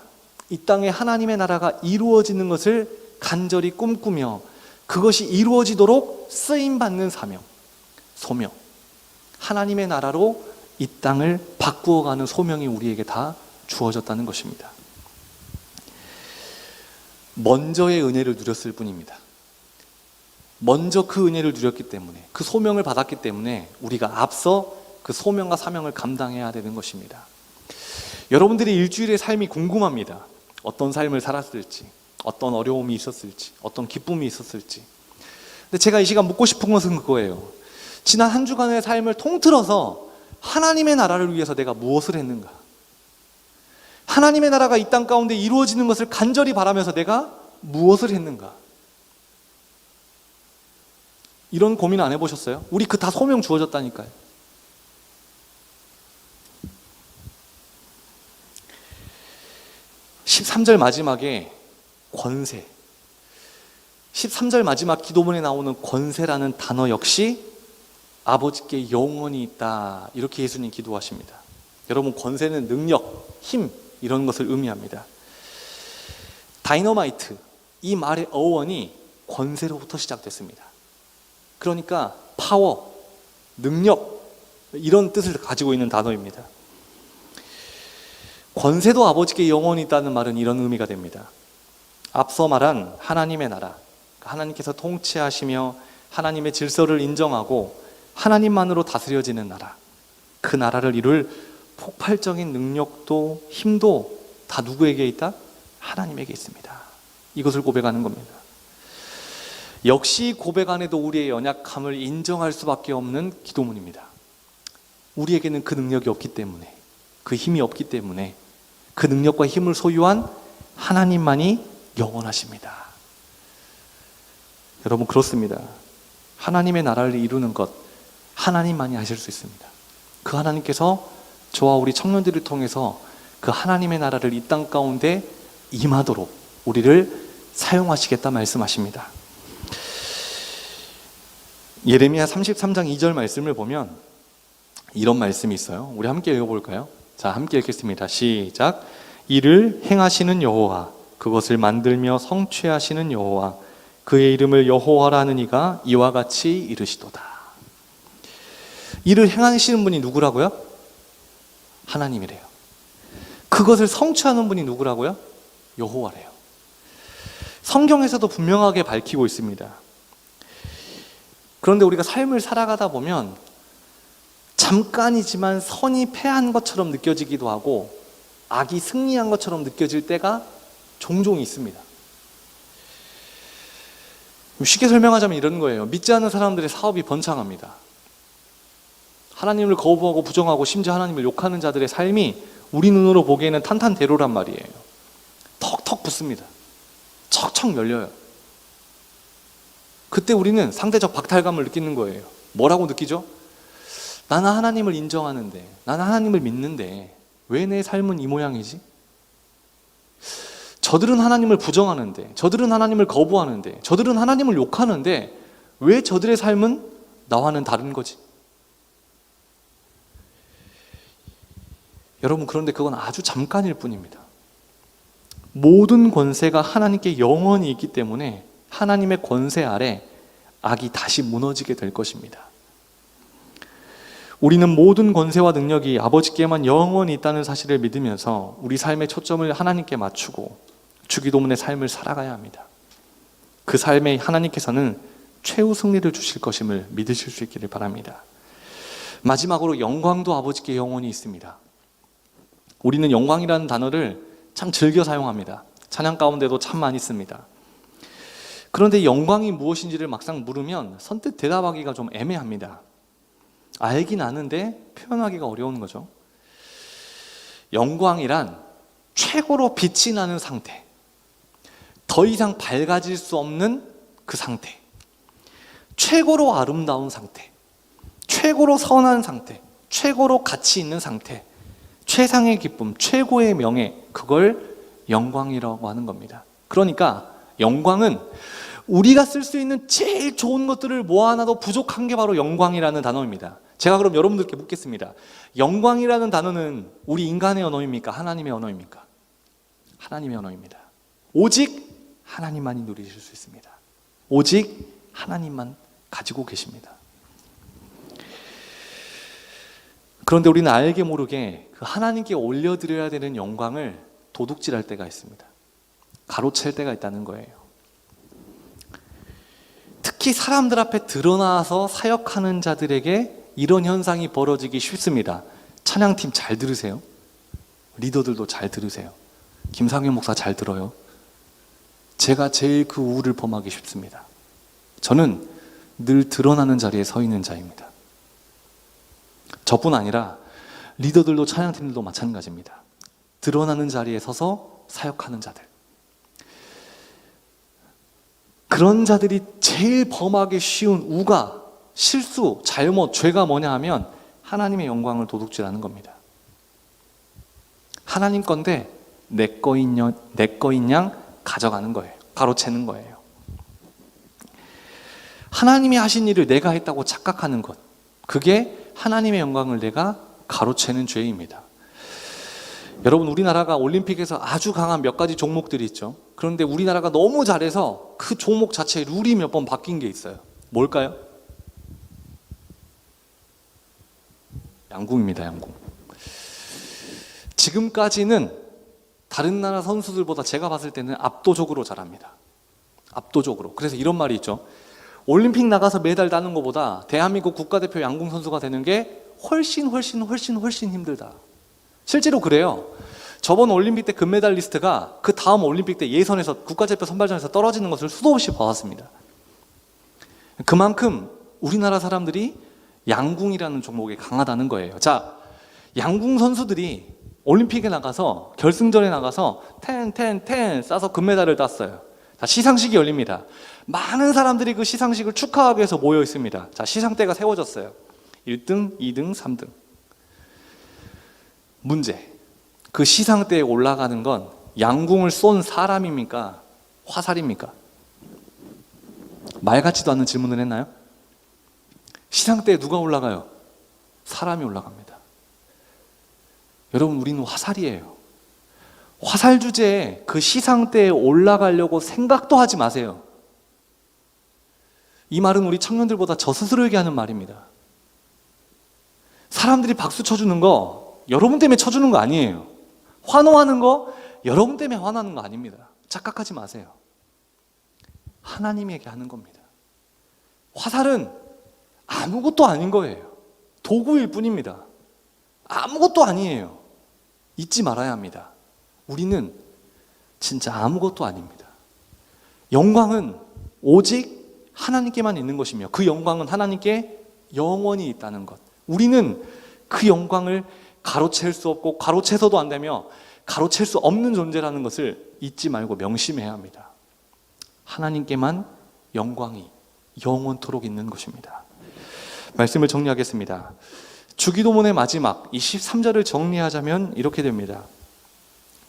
이 땅에 하나님의 나라가 이루어지는 것을 간절히 꿈꾸며 그것이 이루어지도록 쓰임받는 사명, 소명, 하나님의 나라로 이 땅을 바꾸어가는 소명이 우리에게 다 주어졌다는 것입니다. 먼저의 은혜를 누렸을 뿐입니다. 먼저 그 은혜를 누렸기 때문에, 그 소명을 받았기 때문에 우리가 앞서 그 소명과 사명을 감당해야 되는 것입니다. 여러분들이 일주일의 삶이 궁금합니다. 어떤 삶을 살았을지, 어떤 어려움이 있었을지, 어떤 기쁨이 있었을지. 근데 제가 이 시간 묻고 싶은 것은 그거예요. 지난 한 주간의 삶을 통틀어서 하나님의 나라를 위해서 내가 무엇을 했는가? 하나님의 나라가 이 땅 가운데 이루어지는 것을 간절히 바라면서 내가 무엇을 했는가? 이런 고민 안 해보셨어요? 우리 그 다 소명 주어졌다니까요. (13절) 마지막에 권세, 13절 마지막 기도문에 나오는 권세라는 단어 역시 아버지께 영원히 있다, 이렇게 예수님 기도하십니다. 여러분, 권세는 능력, 힘, 이런 것을 의미합니다. 다이너마이트, 이 말의 어원이 권세로부터 시작됐습니다. 그러니까 파워, 능력, 이런 뜻을 가지고 있는 단어입니다. 권세도 아버지께 영원히 있다는 말은 이런 의미가 됩니다. 앞서 말한 하나님의 나라, 하나님께서 통치하시며 하나님의 질서를 인정하고 하나님만으로 다스려지는 나라, 그 나라를 이룰 폭발적인 능력도 힘도 다 누구에게 있다? 하나님에게 있습니다. 이것을 고백하는 겁니다. 역시 고백 안에도 우리의 연약함을 인정할 수밖에 없는 기도문입니다. 우리에게는 그 능력이 없기 때문에, 그 힘이 없기 때문에 그 능력과 힘을 소유한 하나님만이 영원하십니다. 여러분, 그렇습니다. 하나님의 나라를 이루는 것 하나님만이 하실 수 있습니다. 그 하나님께서 저와 우리 청년들을 통해서 그 하나님의 나라를 이 땅 가운데 임하도록 우리를 사용하시겠다 말씀하십니다. 예레미야 33장 2절 말씀을 보면 이런 말씀이 있어요. 우리 함께 읽어볼까요? 자, 함께 읽겠습니다. 시작. 이를 행하시는 여호와, 그것을 만들며 성취하시는 여호와, 그의 이름을 여호와라 하는 이가 이와 같이 이르시도다. 이를 행하시는 분이 누구라고요? 하나님이래요. 그것을 성취하는 분이 누구라고요? 여호와래요. 성경에서도 분명하게 밝히고 있습니다. 그런데 우리가 삶을 살아가다 보면 잠깐이지만 선이 패한 것처럼 느껴지기도 하고 악이 승리한 것처럼 느껴질 때가 종종 있습니다. 쉽게 설명하자면 이런 거예요. 믿지 않는 사람들의 사업이 번창합니다. 하나님을 거부하고 부정하고 심지어 하나님을 욕하는 자들의 삶이 우리 눈으로 보기에는 탄탄대로란 말이에요. 턱턱 붙습니다. 척척 열려요. 그때 우리는 상대적 박탈감을 느끼는 거예요. 뭐라고 느끼죠? 나는 하나님을 인정하는데, 나는 하나님을 믿는데 왜 내 삶은 이 모양이지? 저들은 하나님을 부정하는데, 저들은 하나님을 거부하는데, 저들은 하나님을 욕하는데 왜 저들의 삶은 나와는 다른 거지? 여러분, 그런데 그건 아주 잠깐일 뿐입니다. 모든 권세가 하나님께 영원히 있기 때문에 하나님의 권세 아래 악이 다시 무너지게 될 것입니다. 우리는 모든 권세와 능력이 아버지께만 영원히 있다는 사실을 믿으면서 우리 삶의 초점을 하나님께 맞추고 주기도문의 삶을 살아가야 합니다. 그 삶에 하나님께서는 최후 승리를 주실 것임을 믿으실 수 있기를 바랍니다. 마지막으로 영광도 아버지께 영원히 있습니다. 우리는 영광이라는 단어를 참 즐겨 사용합니다. 찬양 가운데도 참 많이 씁니다. 그런데 영광이 무엇인지를 막상 물으면 선뜻 대답하기가 좀 애매합니다. 알긴 아는데 표현하기가 어려운 거죠. 영광이란 최고로 빛이 나는 상태, 더 이상 밝아질 수 없는 그 상태, 최고로 아름다운 상태, 최고로 선한 상태, 최고로 가치 있는 상태, 최상의 기쁨, 최고의 명예, 그걸 영광이라고 하는 겁니다. 그러니까 영광은 우리가 쓸 수 있는 제일 좋은 것들을 모아놔도 부족한 게 바로 영광이라는 단어입니다. 제가 그럼 여러분들께 묻겠습니다. 영광이라는 단어는 우리 인간의 언어입니까? 하나님의 언어입니까? 하나님의 언어입니다. 오직 하나님만이 누리실 수 있습니다. 오직 하나님만 가지고 계십니다. 그런데 우리는 알게 모르게 그 하나님께 올려드려야 되는 영광을 도둑질할 때가 있습니다. 가로챌 때가 있다는 거예요. 특히 사람들 앞에 드러나서 사역하는 자들에게 이런 현상이 벌어지기 쉽습니다. 찬양팀 잘 들으세요. 리더들도 잘 들으세요. 김상현 목사 잘 들어요. 제가 제일 그 우를 범하기 쉽습니다. 저는 늘 드러나는 자리에 서 있는 자입니다. 저뿐 아니라 리더들도 찬양팀들도 마찬가지입니다. 드러나는 자리에 서서 사역하는 자들. 그런 자들이 제일 범하기 쉬운 우가, 실수, 잘못, 죄가 뭐냐 하면 하나님의 영광을 도둑질하는 겁니다. 하나님 건데 내 거인 양 가져가는 거예요. 가로채는 거예요. 하나님이 하신 일을 내가 했다고 착각하는 것, 그게 하나님의 영광을 내가 가로채는 죄입니다. 여러분, 우리나라가 올림픽에서 아주 강한 몇 가지 종목들이 있죠. 그런데 우리나라가 너무 잘해서 그 종목 자체의 룰이 몇 번 바뀐 게 있어요. 뭘까요? 양궁입니다. 양궁. 지금까지는 다른 나라 선수들보다 제가 봤을 때는 압도적으로 잘합니다. 압도적으로. 그래서 이런 말이 있죠. 올림픽 나가서 메달 따는 것보다 대한민국 국가대표 양궁 선수가 되는 게 훨씬 힘들다. 실제로 그래요. 저번 올림픽 때 금메달리스트가 그 다음 올림픽 때 예선에서 국가대표 선발전에서 떨어지는 것을 수도 없이 봐왔습니다. 그만큼 우리나라 사람들이 양궁이라는 종목에 강하다는 거예요. 자, 양궁 선수들이 올림픽에 나가서 결승전에 나가서 텐 쏴서 금메달을 땄어요. 자, 시상식이 열립니다. 많은 사람들이 그 시상식을 축하하기 위해서 모여 있습니다. 자, 시상대가 세워졌어요. 1등, 2등, 3등. 문제. 그 시상대에 올라가는 건 양궁을 쏜 사람입니까? 화살입니까? 말 같지도 않는 질문을 했나요? 시상대에 누가 올라가요? 사람이 올라갑니다. 여러분, 우리는 화살이에요. 화살 주제에 그 시상대에 올라가려고 생각도 하지 마세요. 이 말은 우리 청년들보다 저 스스로에게 하는 말입니다. 사람들이 박수 쳐주는 거 여러분 때문에 쳐주는 거 아니에요. 환호하는 거 여러분 때문에 환호하는 거 아닙니다. 착각하지 마세요. 하나님에게 하는 겁니다. 화살은 아무것도 아닌 거예요. 도구일 뿐입니다. 아무것도 아니에요. 잊지 말아야 합니다. 우리는 진짜 아무것도 아닙니다. 영광은 오직 하나님께만 있는 것이며 그 영광은 하나님께 영원히 있다는 것. 우리는 그 영광을 가로챌 수 없고 가로채서도 안 되며 가로챌 수 없는 존재라는 것을 잊지 말고 명심해야 합니다. 하나님께만 영광이 영원토록 있는 것입니다. 말씀을 정리하겠습니다. 주기도문의 마지막 23절을 정리하자면 이렇게 됩니다.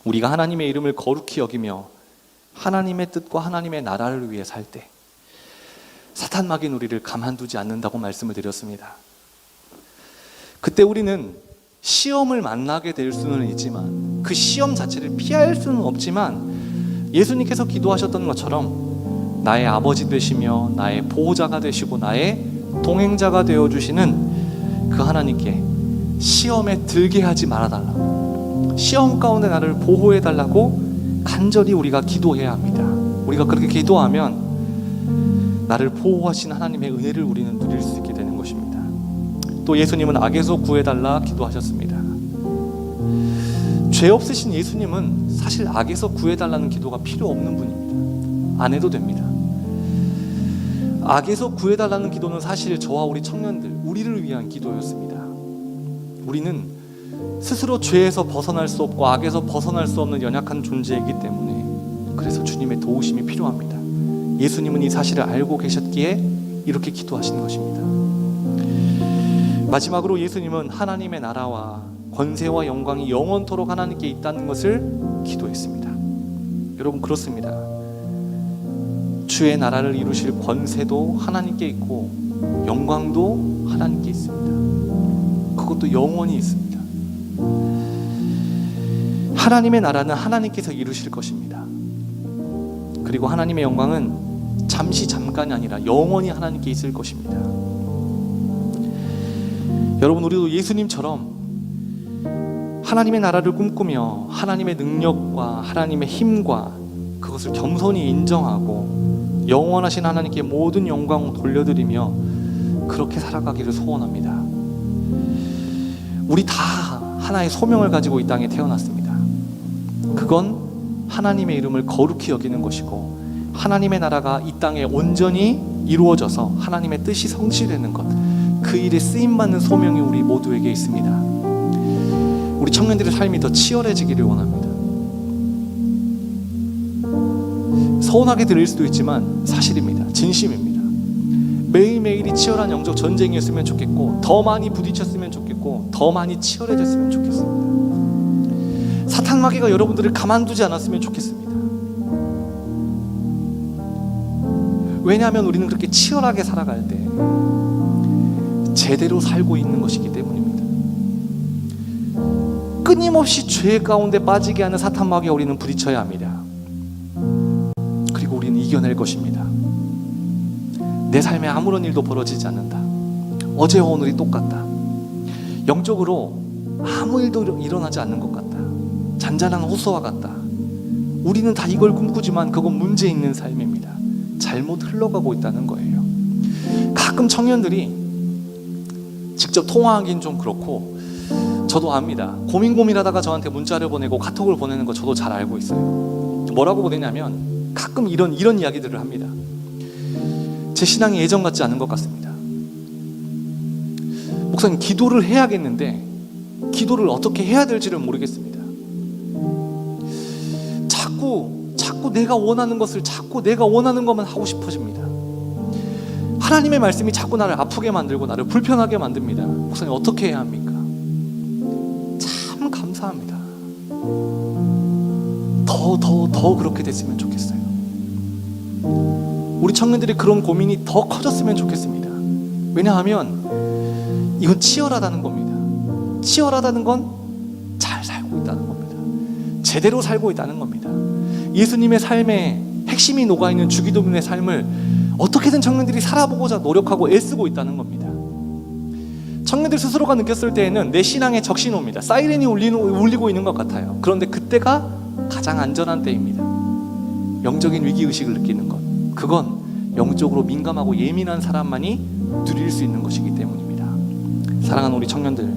우리가 하나님의 이름을 거룩히 여기며 하나님의 뜻과 하나님의 나라를 위해 살 때 사탄 마귀는 우리를 가만두지 않는다고 말씀을 드렸습니다. 그때 우리는 시험을 만나게 될 수는 있지만 그 시험 자체를 피할 수는 없지만 예수님께서 기도하셨던 것처럼 나의 아버지 되시며 나의 보호자가 되시고 나의 동행자가 되어주시는 그 하나님께 시험에 들게 하지 말아달라고, 시험 가운데 나를 보호해달라고 간절히 우리가 기도해야 합니다. 우리가 그렇게 기도하면 나를 보호하신 하나님의 은혜를 우리는 누릴 수 있게 되는 것입니다. 또 예수님은 악에서 구해달라 기도하셨습니다. 죄 없으신 예수님은 사실 악에서 구해달라는 기도가 필요 없는 분입니다. 안 해도 됩니다. 악에서 구해달라는 기도는 사실 저와 우리 청년들, 우리를 위한 기도였습니다. 우리는 스스로 죄에서 벗어날 수 없고 악에서 벗어날 수 없는 연약한 존재이기 때문에 그래서 주님의 도우심이 필요합니다. 예수님은 이 사실을 알고 계셨기에 이렇게 기도하시는 것입니다. 마지막으로 예수님은 하나님의 나라와 권세와 영광이 영원토록 하나님께 있다는 것을 기도했습니다. 여러분, 그렇습니다. 주의 나라를 이루실 권세도 하나님께 있고 영광도 하나님께 있습니다. 그것도 영원히 있습니다. 하나님의 나라는 하나님께서 이루실 것입니다. 그리고 하나님의 영광은 잠시 잠깐이 아니라 영원히 하나님께 있을 것입니다. 여러분, 우리도 예수님처럼 하나님의 나라를 꿈꾸며 하나님의 능력과 하나님의 힘과 그것을 겸손히 인정하고 영원하신 하나님께 모든 영광을 돌려드리며 그렇게 살아가기를 소원합니다. 우리 다 하나의 소명을 가지고 이 땅에 태어났습니다. 그건 하나님의 이름을 거룩히 여기는 것이고 하나님의 나라가 이 땅에 온전히 이루어져서 하나님의 뜻이 성취되는 것, 그 일에 쓰임받는 소명이 우리 모두에게 있습니다. 우리 청년들의 삶이 더 치열해지기를 원합니다. 서운하게 들릴 수도 있지만 사실입니다. 진심입니다. 매일매일이 치열한 영적 전쟁이었으면 좋겠고 더 많이 부딪혔으면 좋겠고 더 많이 치열해졌으면 좋겠습니다. 사탄 마귀가 여러분들을 가만두지 않았으면 좋겠습니다. 왜냐하면 우리는 그렇게 치열하게 살아갈 때 제대로 살고 있는 것이기 때문입니다. 끊임없이 죄 가운데 빠지게 하는 사탄 마귀와 우리는 부딪혀야 합니다. 그리고 우리는 이겨낼 것입니다. 내 삶에 아무런 일도 벌어지지 않는다. 어제와 오늘이 똑같다. 영적으로 아무 일도 일어나지 않는 것 같다. 잔잔한 호수와 같다. 우리는 다 이걸 꿈꾸지만 그건 문제 있는 삶입니다. 잘못 흘러가고 있다는 거예요. 가끔 청년들이 직접 통화하긴 좀 그렇고 저도 압니다. 고민하다가 저한테 문자를 보내고 카톡을 보내는 거 저도 잘 알고 있어요. 뭐라고 보내냐면 가끔 이런 이야기들을 합니다. 제 신앙이 예전 같지 않은 것 같습니다. 목사님, 기도를 해야겠는데 기도를 어떻게 해야 될지를 모르겠습니다. 자꾸 내가 원하는 것을 자꾸 내가 원하는 것만 하고 싶어집니다. 하나님의 말씀이 자꾸 나를 아프게 만들고 나를 불편하게 만듭니다. 목사님, 어떻게 해야 합니까? 참 감사합니다. 더 그렇게 됐으면 좋겠어요. 우리 청년들이 그런 고민이 더 커졌으면 좋겠습니다. 왜냐하면 이건 치열하다는 겁니다. 치열하다는 건 잘 살고 있다는 겁니다. 제대로 살고 있다는 겁니다. 예수님의 삶에 핵심이 녹아있는 주기도문의 삶을 어떻게든 청년들이 살아보고자 노력하고 애쓰고 있다는 겁니다. 청년들 스스로가 느꼈을 때에는 내 신앙의 적신호입니다. 사이렌이 울리고 있는 것 같아요. 그런데 그때가 가장 안전한 때입니다. 영적인 위기의식을 느끼는 것, 그건 영적으로 민감하고 예민한 사람만이 누릴 수 있는 것이기 때문입니다. 사랑하는 우리 청년들,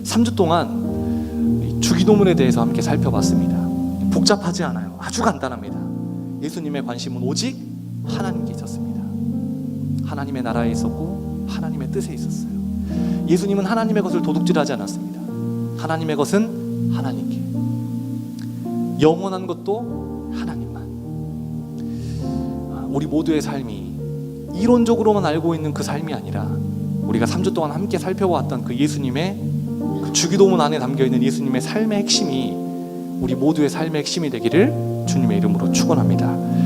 3주 동안 주기도문에 대해서 함께 살펴봤습니다. 복잡하지 않아요. 아주 간단합니다. 예수님의 관심은 오직 하나님께 있었습니다. 하나님의 나라에 있었고 하나님의 뜻에 있었어요. 예수님은 하나님의 것을 도둑질하지 않았습니다. 하나님의 것은 하나님께, 영원한 것도 하나님만. 우리 모두의 삶이 이론적으로만 알고 있는 그 삶이 아니라 우리가 3주 동안 함께 살펴보았던 그 예수님의 그 주기도문 안에 담겨있는 예수님의 삶의 핵심이 우리 모두의 삶의 핵심이 되기를 주님의 이름으로 축원합니다.